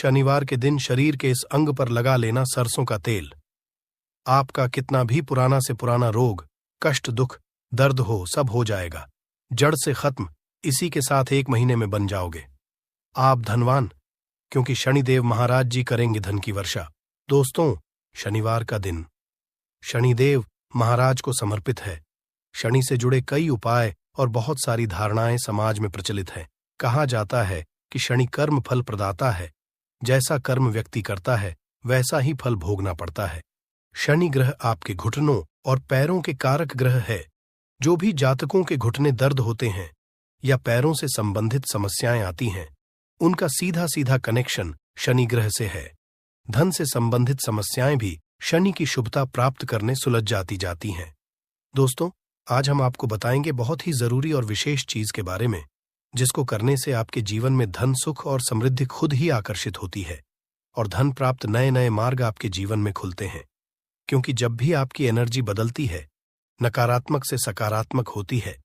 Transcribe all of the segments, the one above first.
शनिवार के दिन शरीर के इस अंग पर लगा लेना सरसों का तेल। आपका कितना भी पुराना से पुराना रोग, कष्ट, दुख, दर्द हो, सब हो जाएगा, जड़ से खत्म। इसी के साथ 1 महीने में बन जाओगे आप धनवान, क्योंकि शनिदेव महाराज जी करेंगे धन की वर्षा। दोस्तों, शनिवार का दिन शनिदेव महाराज को समर्पित है। शनि से जुड़े कई उपाय और बहुत सारी धारणाएं समाज में प्रचलित हैं। कहा जाता है कि शनि कर्म फल प्रदाता है। जैसा कर्म व्यक्ति करता है वैसा ही फल भोगना पड़ता है। शनि ग्रह आपके घुटनों और पैरों के कारक ग्रह है। जो भी जातकों के घुटने दर्द होते हैं या पैरों से संबंधित समस्याएं आती हैं, उनका सीधा सीधा कनेक्शन शनि ग्रह से है। धन से संबंधित समस्याएं भी शनि की शुभता प्राप्त करने सुलझ जाती हैं। दोस्तों, आज हम आपको बताएंगे बहुत ही जरूरी और विशेष चीज के बारे में, जिसको करने से आपके जीवन में धन, सुख और समृद्धि खुद ही आकर्षित होती है और धन प्राप्त नए नए मार्ग आपके जीवन में खुलते हैं। क्योंकि जब भी आपकी एनर्जी बदलती है, नकारात्मक से सकारात्मक होती है,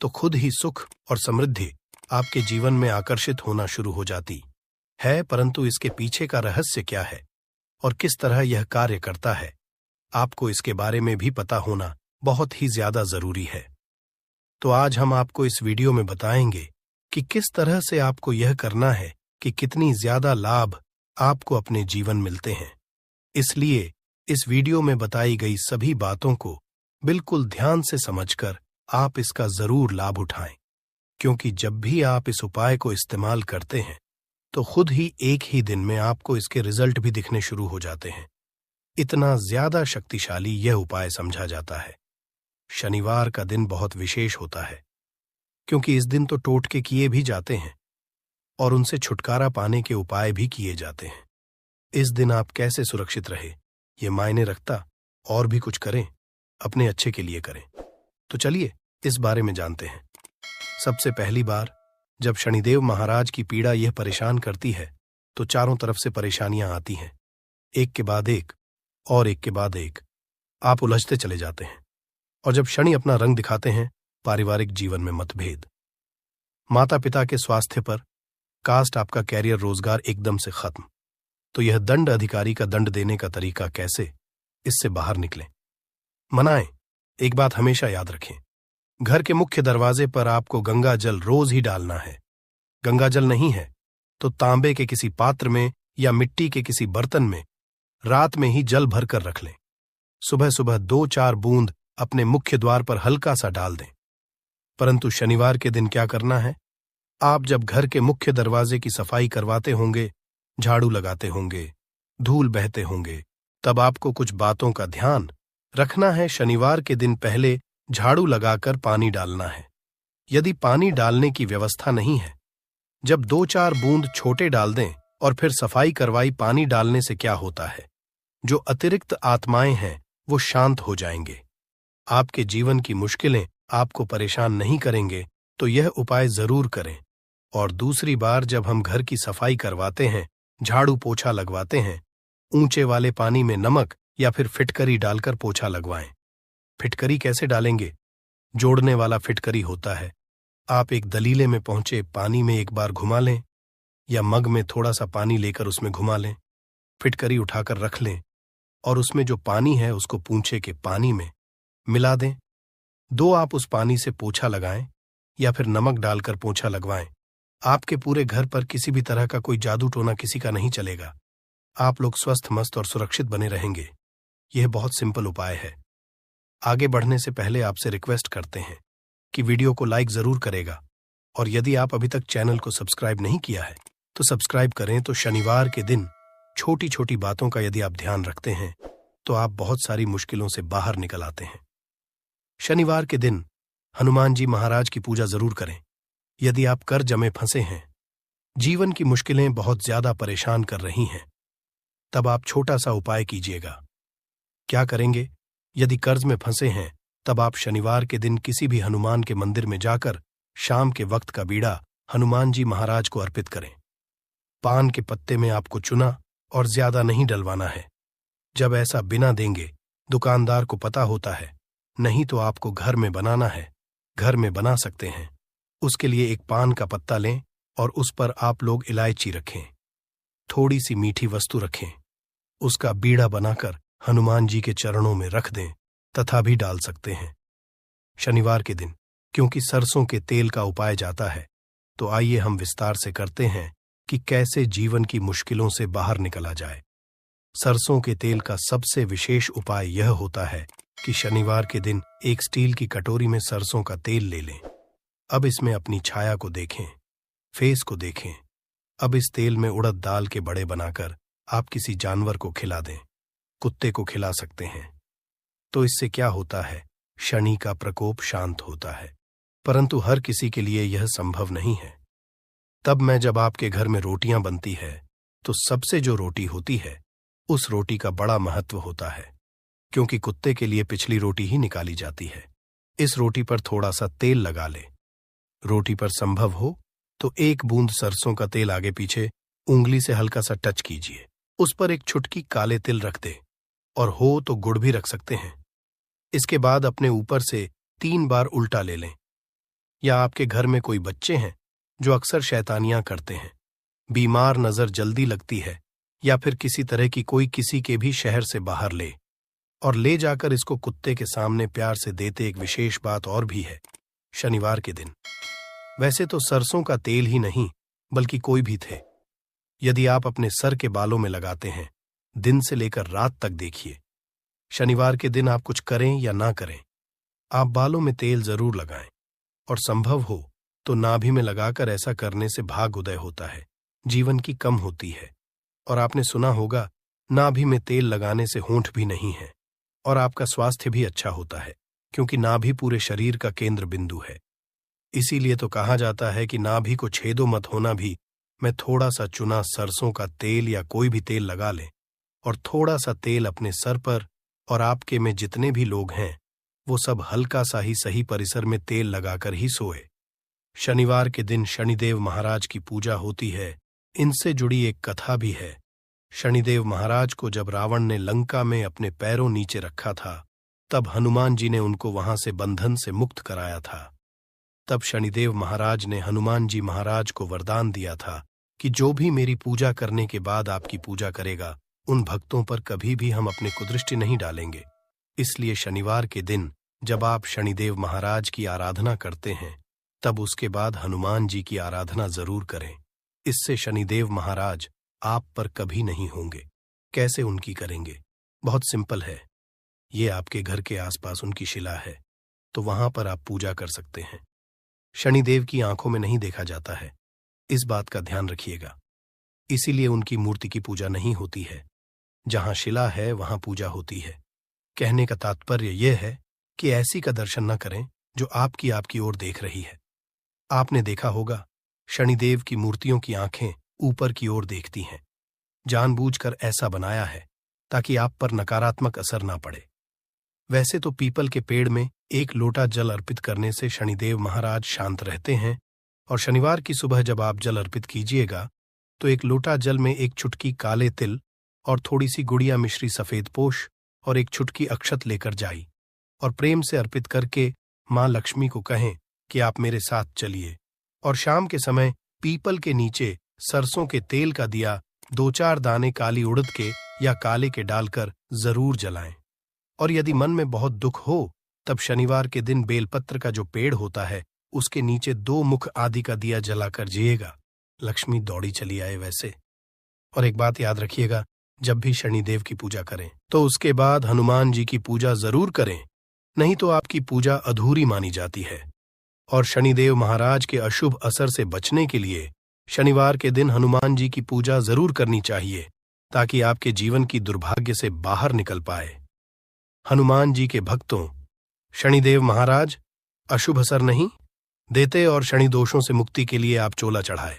तो खुद ही सुख और समृद्धि आपके जीवन में आकर्षित होना शुरू हो जाती है। परंतु इसके पीछे का रहस्य क्या है और किस तरह यह कार्य करता है, आपको इसके बारे में भी पता होना बहुत ही ज्यादा जरूरी है। तो आज हम आपको इस वीडियो में बताएंगे कि किस तरह से आपको यह करना है कि कितनी ज्यादा लाभ आपको अपने जीवन मिलते हैं। इसलिए इस वीडियो में बताई गई सभी बातों को बिल्कुल ध्यान से समझकर आप इसका जरूर लाभ उठाएं, क्योंकि जब भी आप इस उपाय को इस्तेमाल करते हैं तो खुद ही एक ही दिन में आपको इसके रिजल्ट भी दिखने शुरू हो जाते हैं। इतना ज्यादा शक्तिशाली यह उपाय समझा जाता है। शनिवार का दिन बहुत विशेष होता है, क्योंकि इस दिन तो टोटके किए भी जाते हैं और उनसे छुटकारा पाने के उपाय भी किए जाते हैं। इस दिन आप कैसे सुरक्षित रहे ये मायने रखता, और भी कुछ करें अपने अच्छे के लिए करें। तो चलिए इस बारे में जानते हैं। सबसे पहली बार जब शनिदेव महाराज की पीड़ा यह परेशान करती है तो चारों तरफ से परेशानियां आती हैं, एक के बाद एक और एक के बाद एक। आप उलझते चले जाते हैं और जब शनि अपना रंग दिखाते हैं, पारिवारिक जीवन में मतभेद, माता पिता के स्वास्थ्य पर, कास्ट, आपका कैरियर, रोजगार एकदम से खत्म। तो यह दंड अधिकारी का दंड देने का तरीका कैसे, इससे बाहर निकलें, मनाएं। एक बात हमेशा याद रखें, घर के मुख्य दरवाजे पर आपको गंगा जल रोज ही डालना है। गंगा जल नहीं है तो तांबे के किसी पात्र में या मिट्टी के किसी बर्तन में रात में ही जल भर कर रख लें। सुबह सुबह 2-4 बूंद अपने मुख्य द्वार पर हल्का सा डाल दें। परंतु शनिवार के दिन क्या करना है, आप जब घर के मुख्य दरवाजे की सफाई करवाते होंगे, झाड़ू लगाते होंगे, धूल बहते होंगे, तब आपको कुछ बातों का ध्यान रखना है। शनिवार के दिन पहले झाड़ू लगाकर पानी डालना है। यदि पानी डालने की व्यवस्था नहीं है, जब 2-4 बूंद छोटे डाल दें और फिर सफाई करवाई पानी डालने से क्या होता है, जो अतिरिक्त आत्माएं हैं वो शांत हो जाएंगे। आपके जीवन की मुश्किलें आपको परेशान नहीं करेंगे। तो यह उपाय जरूर करें। और दूसरी बार जब हम घर की सफाई करवाते हैं, झाड़ू पोछा लगवाते हैं, ऊंचे वाले पानी में नमक या फिर फिटकरी डालकर पोछा लगवाएं। फिटकरी कैसे डालेंगे, जोड़ने वाला फिटकरी होता है। आप एक दलीले में पहुंचे पानी में एक बार घुमा लें या मग में थोड़ा सा पानी लेकर उसमें घुमा लें, फिटकरी उठाकर रख लें और उसमें जो पानी है उसको पूंछे के पानी में मिला दें। 2 आप उस पानी से पोछा लगाएं या फिर नमक डालकर पोछा लगवाएं। आपके पूरे घर पर किसी भी तरह का कोई जादू टोना किसी का नहीं चलेगा। आप लोग स्वस्थ, मस्त और सुरक्षित बने रहेंगे। यह बहुत सिंपल उपाय है। आगे बढ़ने से पहले आपसे रिक्वेस्ट करते हैं कि वीडियो को लाइक जरूर करेगा, और यदि आप अभी तक चैनल को सब्सक्राइब नहीं किया है तो सब्सक्राइब करें। तो शनिवार के दिन छोटी छोटी बातों का यदि आप ध्यान रखते हैं तो आप बहुत सारी मुश्किलों से बाहर निकल आते हैं। शनिवार के दिन हनुमान जी महाराज की पूजा जरूर करें। यदि आप कर्ज में फंसे हैं, जीवन की मुश्किलें बहुत ज्यादा परेशान कर रही हैं, तब आप छोटा सा उपाय कीजिएगा। क्या करेंगे, यदि कर्ज में फंसे हैं तब आप शनिवार के दिन किसी भी हनुमान के मंदिर में जाकर शाम के वक्त का बीड़ा हनुमान जी महाराज को अर्पित करें। पान के पत्ते में आपको चुना और ज्यादा नहीं डलवाना है। जब ऐसा बिना देंगे, दुकानदार को पता होता है, नहीं तो आपको घर में बनाना है। घर में बना सकते हैं। उसके लिए एक पान का पत्ता लें और उस पर आप लोग इलायची रखें। थोड़ी सी मीठी वस्तु रखें, उसका बीड़ा बनाकर हनुमान जी के चरणों में रख दें तथा भी डाल सकते हैं। शनिवार के दिन क्योंकि सरसों के तेल का उपाय जाता है, तो आइए हम विस्तार से करते हैं कि कैसे जीवन की मुश्किलों से बाहर निकला जाए। सरसों के तेल का सबसे विशेष उपाय यह होता है कि शनिवार के दिन एक स्टील की कटोरी में सरसों का तेल ले लें। अब इसमें अपनी छाया को देखें, फेस को देखें। अब इस तेल में उड़द दाल के बड़े बनाकर आप किसी जानवर को खिला दें, कुत्ते को खिला सकते हैं। तो इससे क्या होता है, शनि का प्रकोप शांत होता है। परंतु हर किसी के लिए यह संभव नहीं है। तब मैं जब आपके घर में रोटियां बनती है, तो सबसे जो रोटी होती है उस रोटी का बड़ा महत्व होता है, क्योंकि कुत्ते के लिए पिछली रोटी ही निकाली जाती है। इस रोटी पर थोड़ा सा तेल लगा ले। रोटी पर संभव हो तो एक बूंद सरसों का तेल आगे पीछे उंगली से हल्का सा टच कीजिए। उस पर एक चुटकी काले तिल रख दे, और हो तो गुड़ भी रख सकते हैं। इसके बाद अपने ऊपर से 3 बार उल्टा ले लें। या आपके घर में कोई बच्चे हैं जो अक्सर शैतानियां करते हैं, बीमार नजर जल्दी लगती है, या फिर किसी तरह की कोई किसी के भी शहर से बाहर ले और ले जाकर इसको कुत्ते के सामने प्यार से देते। एक विशेष बात और भी है शनिवार के दिन। वैसे तो सरसों का तेल ही नहीं बल्कि कोई भी थे, यदि आप अपने सर के बालों में लगाते हैं, दिन से लेकर रात तक देखिए। शनिवार के दिन आप कुछ करें या ना करें, आप बालों में तेल जरूर लगाएं, और संभव हो तो नाभि में लगाकर ऐसा करने से भाग उदय होता है, जीवन की कम होती है। और आपने सुना होगा, नाभि में तेल लगाने से होंठ भी नहीं है, और आपका स्वास्थ्य भी अच्छा होता है, क्योंकि नाभि पूरे शरीर का केंद्र बिंदु है। इसीलिए तो कहा जाता है कि नाभि को छेदो मत होना भी मैं थोड़ा सा चुना सरसों का तेल या कोई भी तेल लगा लें, और थोड़ा सा तेल अपने सर पर, और आपके में जितने भी लोग हैं वो सब हल्का सा ही सही परिसर में तेल लगाकर ही सोए। शनिवार के दिन शनिदेव महाराज की पूजा होती है। इनसे जुड़ी एक कथा भी है। शनिदेव महाराज को जब रावण ने लंका में अपने पैरों नीचे रखा था, तब हनुमान जी ने उनको वहां से बंधन से मुक्त कराया था। तब शनिदेव महाराज ने हनुमान जी महाराज को वरदान दिया था कि जो भी मेरी पूजा करने के बाद आपकी पूजा करेगा, उन भक्तों पर कभी भी हम अपने कुदृष्टि नहीं डालेंगे। इसलिए शनिवार के दिन जब आप शनिदेव महाराज की आराधना करते हैं, तब उसके बाद हनुमान जी की आराधना जरूर करें। इससे शनिदेव महाराज आप पर कभी नहीं होंगे। कैसे उनकी करेंगे? बहुत सिंपल है। ये आपके घर के आसपास उनकी शिला है, तो वहां पर आप पूजा कर सकते हैं। शनिदेव की आंखों में नहीं देखा जाता है, इस बात का ध्यान रखिएगा। इसीलिए उनकी मूर्ति की पूजा नहीं होती है। जहां शिला है वहां पूजा होती है। कहने का तात्पर्य यह है कि ऐसी का दर्शन न करें जो आपकी ओर देख रही है। आपने देखा होगा, शनिदेव की मूर्तियों की आंखें ऊपर की ओर देखती हैं। जानबूझकर ऐसा बनाया है ताकि आप पर नकारात्मक असर ना पड़े। वैसे तो पीपल के पेड़ में एक लोटा जल अर्पित करने से शनिदेव महाराज शांत रहते हैं, और शनिवार की सुबह जब आप जल अर्पित कीजिएगा तो एक लोटा जल में एक चुटकी काले तिल और थोड़ी सी गुड़िया मिश्री सफेद पोश और एक चुटकी अक्षत लेकर जाई, और प्रेम से अर्पित करके मां लक्ष्मी को कहें कि आप मेरे साथ चलिए। और शाम के समय पीपल के नीचे सरसों के तेल का दिया 2-4 दाने काली उड़द के या काले के डालकर जरूर जलाएं। और यदि मन में बहुत दुख हो, तब शनिवार के दिन बेलपत्र का जो पेड़ होता है उसके नीचे 2 मुख आदि का दिया जलाकर जिएगा, लक्ष्मी दौड़ी चली आए वैसे। और एक बात याद रखिएगा, जब भी शनिदेव की पूजा करें तो उसके बाद हनुमान जी की पूजा जरूर करें, नहीं तो आपकी पूजा अधूरी मानी जाती है। और शनिदेव महाराज के अशुभ असर से बचने के लिए शनिवार के दिन हनुमान जी की पूजा जरूर करनी चाहिए, ताकि आपके जीवन की दुर्भाग्य से बाहर निकल पाए। हनुमान जी के भक्तों, शनिदेव महाराज अशुभ असर नहीं देते, और शनि दोषों से मुक्ति के लिए आप चोला चढ़ाए।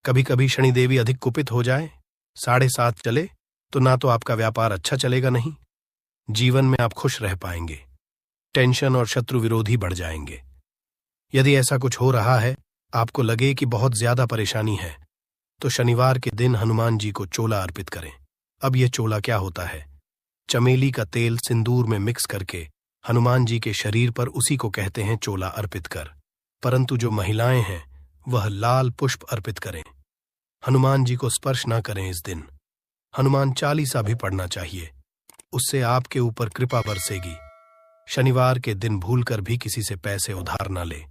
कभी कभी शनिदेवी अधिक कुपित हो जाए, 7.5 चले, तो ना तो आपका व्यापार अच्छा चलेगा, नहीं जीवन में आप खुश रह पाएंगे, टेंशन और शत्रु विरोधी बढ़ जाएंगे। यदि ऐसा कुछ हो रहा है, आपको लगे कि बहुत ज्यादा परेशानी है, तो शनिवार के दिन हनुमान जी को चोला अर्पित करें। अब यह चोला क्या होता है? चमेली का तेल सिंदूर में मिक्स करके हनुमान जी के शरीर पर, उसी को कहते हैं चोला अर्पित कर। परंतु जो महिलाएं हैं वह लाल पुष्प अर्पित करें। हनुमान जी को स्पर्श न करें इस दिन। हनुमान चालीसा भी पढ़ना चाहिए, उससे आपके ऊपर कृपा बरसेगी। शनिवार के दिन भूलकर भी किसी से पैसे उधार न ले।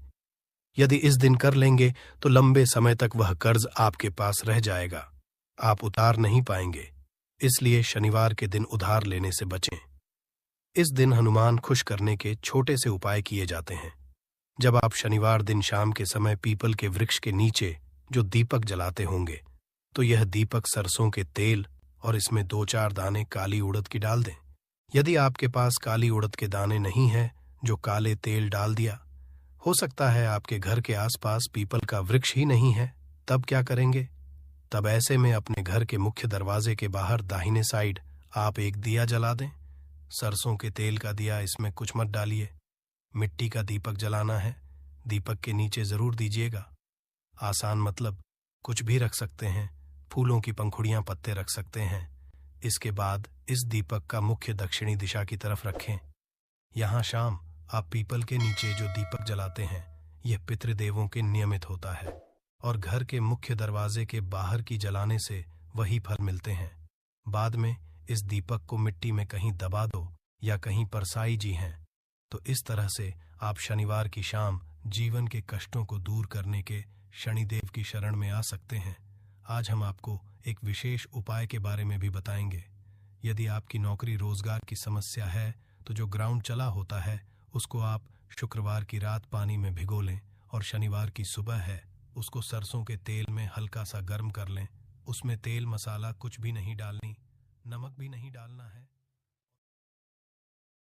यदि इस दिन कर लेंगे तो लंबे समय तक वह कर्ज आपके पास रह जाएगा, आप उतार नहीं पाएंगे। इसलिए शनिवार के दिन उधार लेने से बचें। इस दिन हनुमान खुश करने के छोटे से उपाय किए जाते हैं। जब आप शनिवार दिन शाम के समय पीपल के वृक्ष के नीचे जो दीपक जलाते होंगे, तो यह दीपक सरसों के तेल और इसमें 2-4 दाने काली उड़द की डाल दें। यदि आपके पास काली उड़द के दाने नहीं हैं, जो काले तेल डाल दिया। हो सकता है आपके घर के आसपास पीपल का वृक्ष ही नहीं है, तब क्या करेंगे? तब ऐसे में अपने घर के मुख्य दरवाजे के बाहर दाहिने साइड आप एक दिया जला दें। सरसों के तेल का दिया, इसमें कुछ मत डालिए। मिट्टी का दीपक जलाना है, दीपक के नीचे जरूर दीजिएगा। आसान मतलब कुछ भी रख सकते हैं, फूलों की पंखुड़ियां, पत्ते रख सकते हैं। इसके बाद इस दीपक का मुख्य दक्षिणी दिशा की तरफ रखें। यहाँ शाम आप पीपल के नीचे जो दीपक जलाते हैं, यह पितृदेवों के नियमित होता है और घर के मुख्य दरवाजे के बाहर की जलाने से वही फल मिलते हैं। बाद में इस दीपक को मिट्टी में कहीं दबा दो या कहीं परसाई जी हैं, तो इस तरह से आप शनिवार की शाम जीवन के कष्टों को दूर करने के शनिदेव की शरण में आ सकते हैं। आज हम आपको एक विशेष उपाय के बारे में भी बताएंगे। यदि आपकी नौकरी रोजगार की समस्या है, तो जो ग्राउंड चला होता है उसको आप शुक्रवार की रात पानी में भिगो लें और शनिवार की सुबह है उसको सरसों के तेल में हल्का सा गर्म कर लें। उसमें तेल मसाला कुछ भी नहीं डालनी, नमक भी नहीं डालना है।